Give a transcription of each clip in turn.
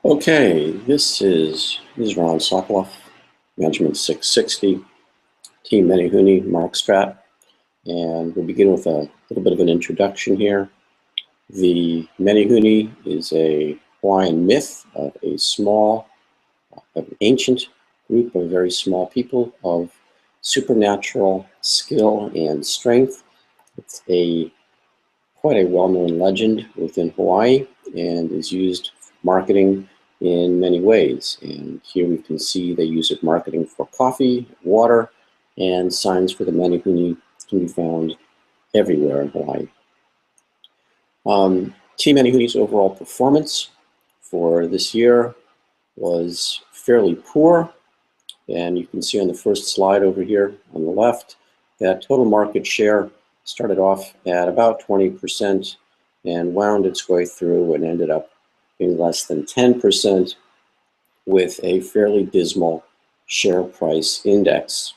Okay, this is Ron Sokoloff, Management 660, Team Menehune, Mark Strat, and we'll begin with a little bit of an introduction here. The Menehune is a Hawaiian myth of a small, of an ancient group of very small people of supernatural skill and strength. It's quite a well-known legend within Hawaii and is used for marketing in many ways. And here we can see they use it marketing for coffee, water, and signs for the Menehune can be found everywhere in Hawaii. Team Menehune's overall performance for this year was fairly poor. And you can see on the first slide over here on the left that total market share started off at about 20% and wound its way through and ended up being less than 10% with a fairly dismal share price index.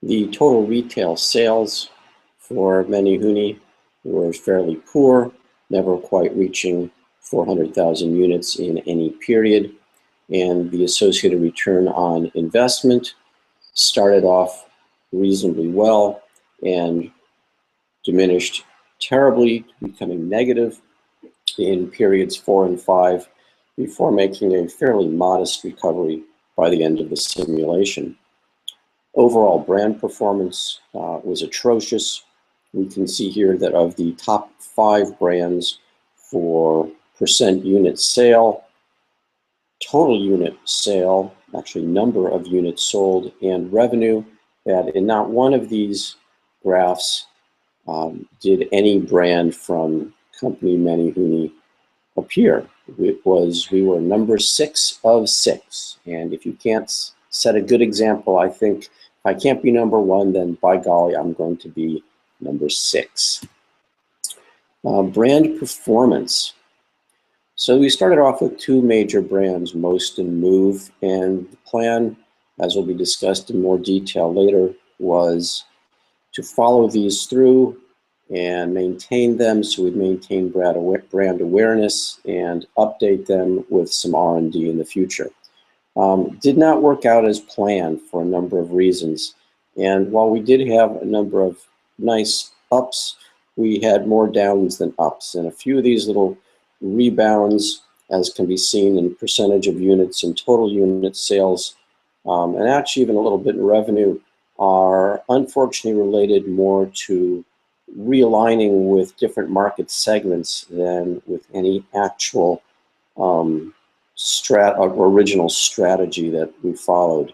The total retail sales for Menehune were fairly poor, never quite reaching 400,000 units in any period, and the associated return on investment started off reasonably well and diminished terribly, becoming negative in periods 4 and 5 before making a fairly modest recovery by the end of the simulation. Overall brand performance was atrocious. We can see here that of the top 5 brands for percent unit sale, total unit sale, actually number of units sold, and revenue, that in not one of these graphs did any brand from company Menehune appear. We were number 6 of 6, and if you can't set a good example, I think if I can't be number 1, then by golly, I'm going to be number 6. Brand performance. So we started off with 2 major brands, Most and Move, and the plan, as will be discussed in more detail later, was to follow these through and maintain them, so we'd maintain brand awareness and update them with some R&D in the future. Did not work out as planned for a number of reasons, and while we did have a number of nice ups, we had more downs than ups, and a few of these little rebounds, as can be seen in percentage of units and total unit sales, and actually even a little bit in revenue, are unfortunately related more to realigning with different market segments than with any actual original strategy that we followed.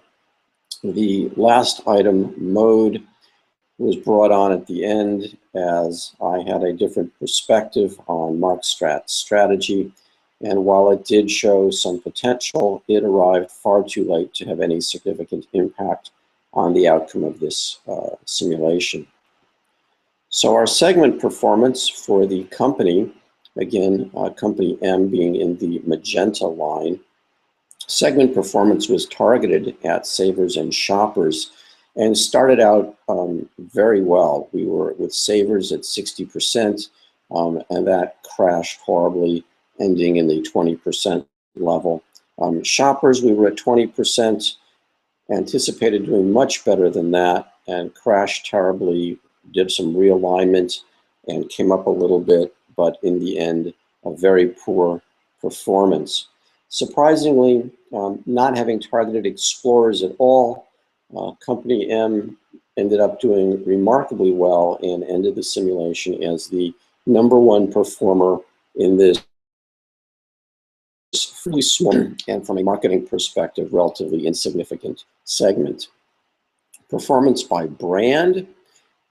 The last item, mode, was brought on at the end as I had a different perspective on Mark Strat's strategy, and while it did show some potential, it arrived far too late to have any significant impact on the outcome of this simulation. So our segment performance for the company, again, company M being in the magenta line, segment performance was targeted at savers and shoppers and started out very well. We were with savers at 60%, and that crashed horribly, ending in the 20% level. Shoppers, we were at 20%, anticipated doing much better than that, and crashed terribly, did some realignment, and came up a little bit, but in the end, a very poor performance. Surprisingly, not having targeted explorers at all, Company M ended up doing remarkably well and ended the simulation as the #1 performer in this fairly small and, from a marketing perspective, relatively insignificant segment. Performance by brand,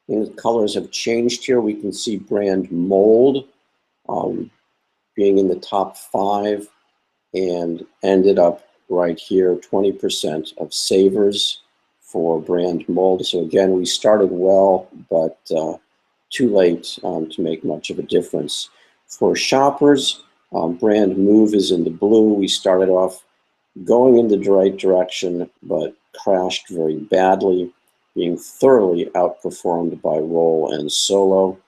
and the colors have changed here. We can see brand mold being in the top 5 and ended up right here, 20% of savers for brand mold. So again, we started well, but too late to make much of a difference. For shoppers, brand move is in the blue. We started off going in the right direction, but crashed very badly, being thoroughly outperformed by roll and solo.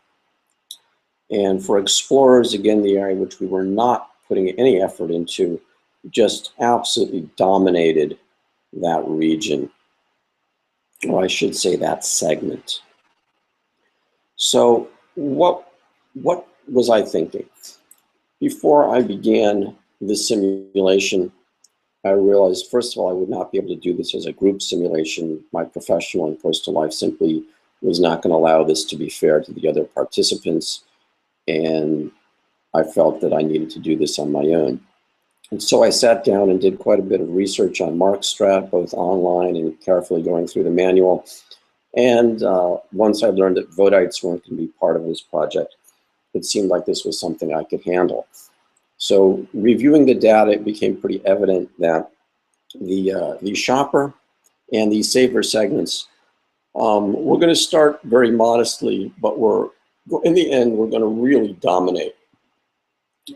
And for explorers, again, the area which we were not putting any effort into, just absolutely dominated that region, or I should say that segment. So what was I thinking? Before I began this simulation, I realized, first of all, I would not be able to do this as a group simulation. My professional and personal life simply was not going to allow this to be fair to the other participants, and I felt that I needed to do this on my own. And so I sat down and did quite a bit of research on MarkStrat, both online and carefully going through the manual. And once I learned that Vodites weren't going to be part of this project, it seemed like this was something I could handle. So reviewing the data, it became pretty evident that the shopper and the saver segments, we're going to start very modestly, but in the end, we're going to really dominate.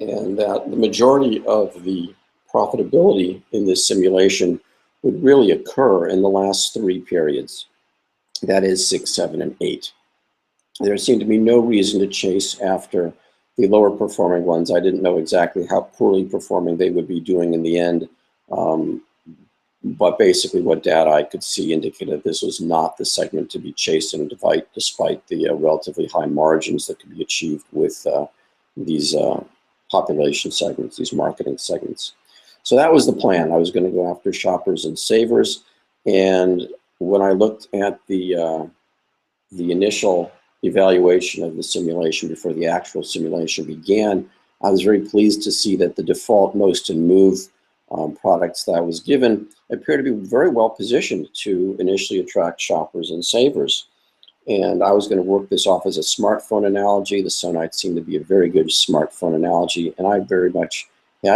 And that the majority of the profitability in this simulation would really occur in the last 3 periods. That is 6, 7, and 8. There seemed to be no reason to chase after the lower performing ones. I didn't know exactly how poorly performing they would be doing in the end. But basically what data I could see indicated this was not the segment to be chasing despite the relatively high margins that could be achieved with these population segments, these marketing segments. So that was the plan. I was going to go after shoppers and savers. And when I looked at the initial evaluation of the simulation before the actual simulation began, I was very pleased to see that the default most and move products that I was given appear to be very well positioned to initially attract shoppers and savers. And I was going to work this off as a smartphone analogy. The Sonite seemed to be a very good smartphone analogy, and I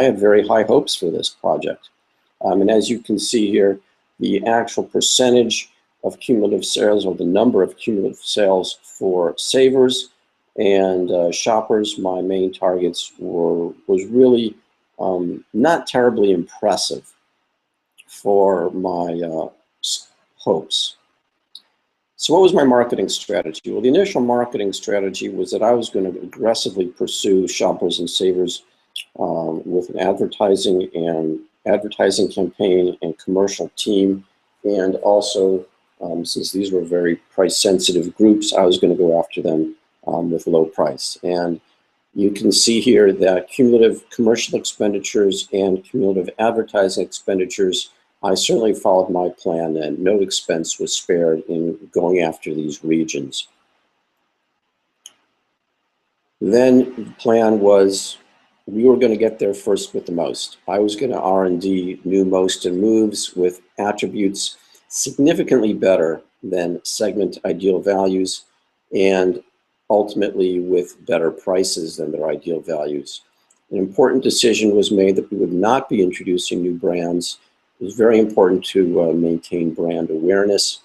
had very high hopes for this project. And as you can see here, the actual percentage of cumulative sales, or the number of cumulative sales for savers and shoppers, my main targets was really not terribly impressive for my hopes. So what was my marketing strategy? Well, the initial marketing strategy was that I was going to aggressively pursue shoppers and savers with an advertising campaign and commercial team, and also since these were very price sensitive groups, I was going to go after them with low price. And you can see here that cumulative commercial expenditures and cumulative advertising expenditures, I certainly followed my plan, and no expense was spared in going after these regions. Then the plan was we were going to get there first with the most. I was going to R&D new most and moves with attributes significantly better than segment ideal values, and ultimately with better prices than their ideal values. An important decision was made that we would not be introducing new brands. It was very important to maintain brand awareness,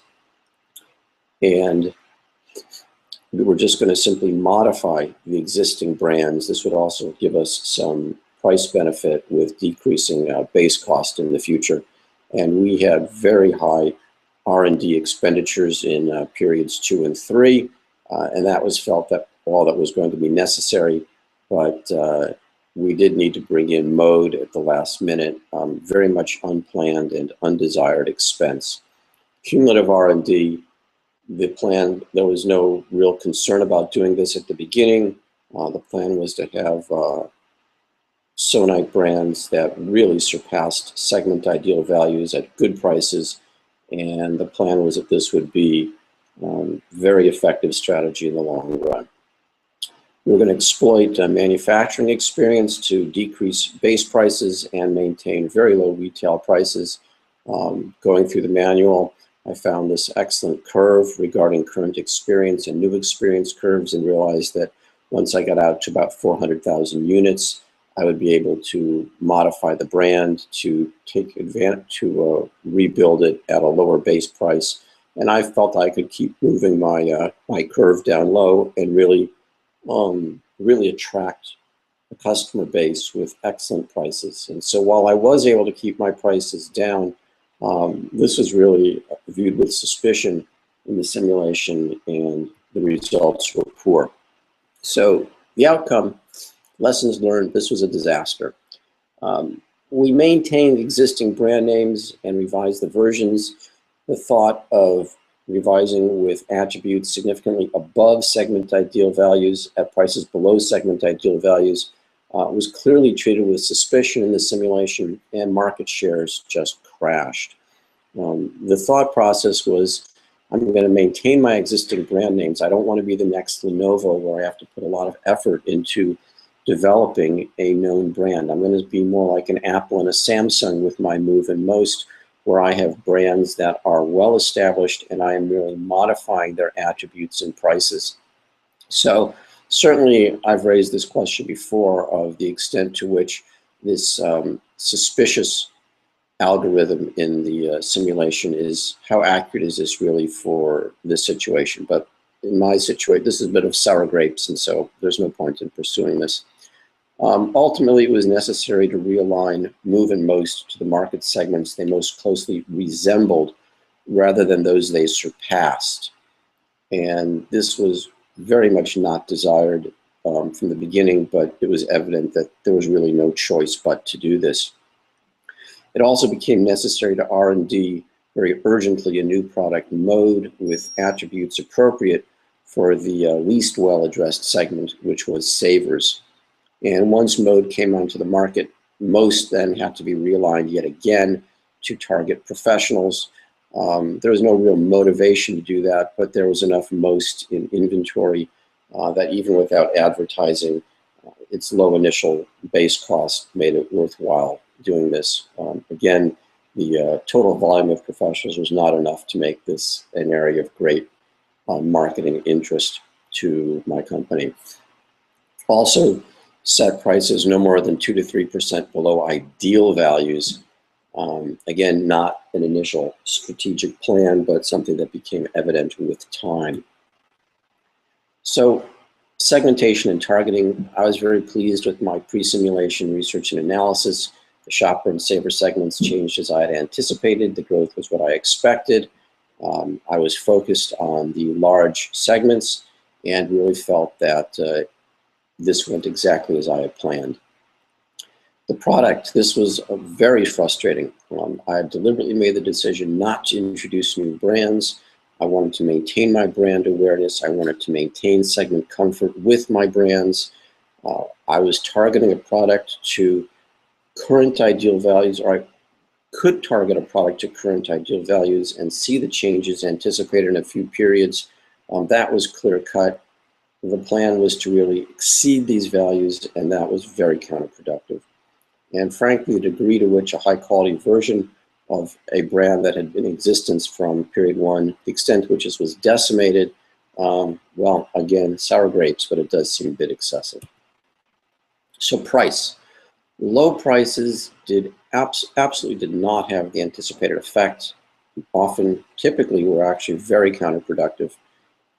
and we were just going to simply modify the existing brands. This would also give us some price benefit with decreasing base cost in the future. And we had very high R&D expenditures in periods 2 and 3, and that was felt that all that was going to be necessary, but we did need to bring in mode at the last minute, very much unplanned and undesired expense. Cumulative R&D, the plan, there was no real concern about doing this at the beginning. The plan was to have Sonite brands that really surpassed segment ideal values at good prices, and the plan was that this would be very effective strategy in the long run. We're going to exploit manufacturing experience to decrease base prices and maintain very low retail prices. Going through the manual, I found this excellent curve regarding current experience and new experience curves, and realized that once I got out to about 400,000 units, I would be able to modify the brand to take advantage, to rebuild it at a lower base price. And I felt I could keep moving my my curve down low and really attract a customer base with excellent prices. And so while I was able to keep my prices down, this was really viewed with suspicion in the simulation, and the results were poor. So the outcome, lessons learned, this was a disaster. We maintained existing brand names and revised the versions. The thought of revising with attributes significantly above segment ideal values at prices below segment ideal values was clearly treated with suspicion in the simulation, and market shares just crashed. The thought process was, I'm going to maintain my existing brand names. I don't want to be the next Lenovo where I have to put a lot of effort into developing a known brand. I'm going to be more like an Apple and a Samsung with my move and most, where I have brands that are well established and I am merely modifying their attributes and prices. So certainly I've raised this question before of the extent to which this suspicious algorithm in the simulation is, how accurate is this really for this situation? But in my situation, this is a bit of sour grapes, and so there's no point in pursuing this. Ultimately, it was necessary to realign move and most to the market segments they most closely resembled rather than those they surpassed. And this was very much not desired from the beginning, but it was evident that there was really no choice but to do this. It also became necessary to R&D very urgently a new product mode with attributes appropriate for the least well-addressed segment, which was savers. And once mode came onto the market, most then had to be realigned yet again to target professionals. There was no real motivation to do that, but there was enough most in inventory that even without advertising, its low initial base cost made it worthwhile doing this. Again, the total volume of professionals was not enough to make this an area of great marketing interest to my company. Also, set prices no more than 2 to 3% below ideal values. Again, not an initial strategic plan, but something that became evident with time. So, segmentation and targeting, I was very pleased with my pre-simulation research and analysis. The shopper and saver segments changed as I had anticipated. The growth was what I expected. I was focused on the large segments and really felt that this went exactly as I had planned. The product, this was very frustrating. I had deliberately made the decision not to introduce new brands. I wanted to maintain my brand awareness. I wanted to maintain segment comfort with my brands. I was targeting a product to current ideal values, or I could target a product to current ideal values and see the changes anticipated in a few periods. That was clear cut. The plan was to really exceed these values, and that was very counterproductive. And frankly, the degree to which a high quality version of a brand that had been in existence from period one, the extent to which this was decimated, well, again, sour grapes, but it does seem a bit excessive. So price. Low prices absolutely did not have the anticipated effect. Often, typically, were actually very counterproductive.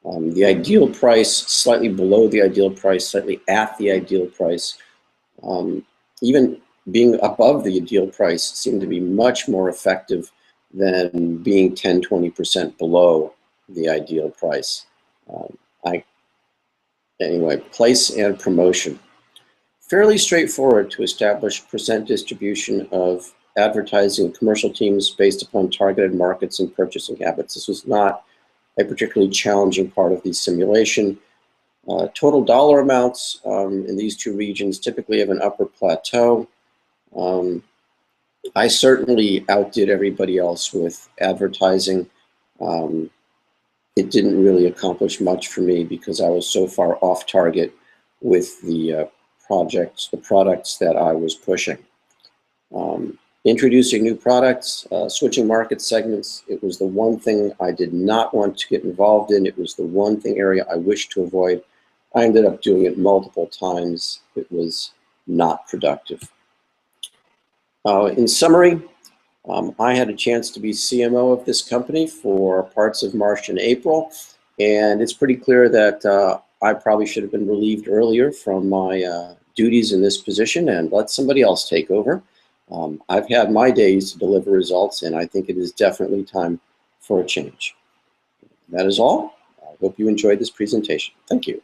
The ideal price, slightly below the ideal price, slightly at the ideal price, even being above the ideal price seemed to be much more effective than being 10, 20% below the ideal price. Anyway, place and promotion. Fairly straightforward to establish percent distribution of advertising commercial teams based upon targeted markets and purchasing habits. This was not a particularly challenging part of the simulation. Total dollar amounts in these two regions typically have an upper plateau. I certainly outdid everybody else with advertising. It didn't really accomplish much for me because I was so far off target with the products that I was pushing. Introducing new products, switching market segments, it was the one thing I did not want to get involved in. It was the one area I wished to avoid. I ended up doing it multiple times. It was not productive. In summary, I had a chance to be CMO of this company for parts of March and April, and it's pretty clear that I probably should have been relieved earlier from my duties in this position and let somebody else take over. I've had my days to deliver results, and I think it is definitely time for a change. That is all. I hope you enjoyed this presentation. Thank you.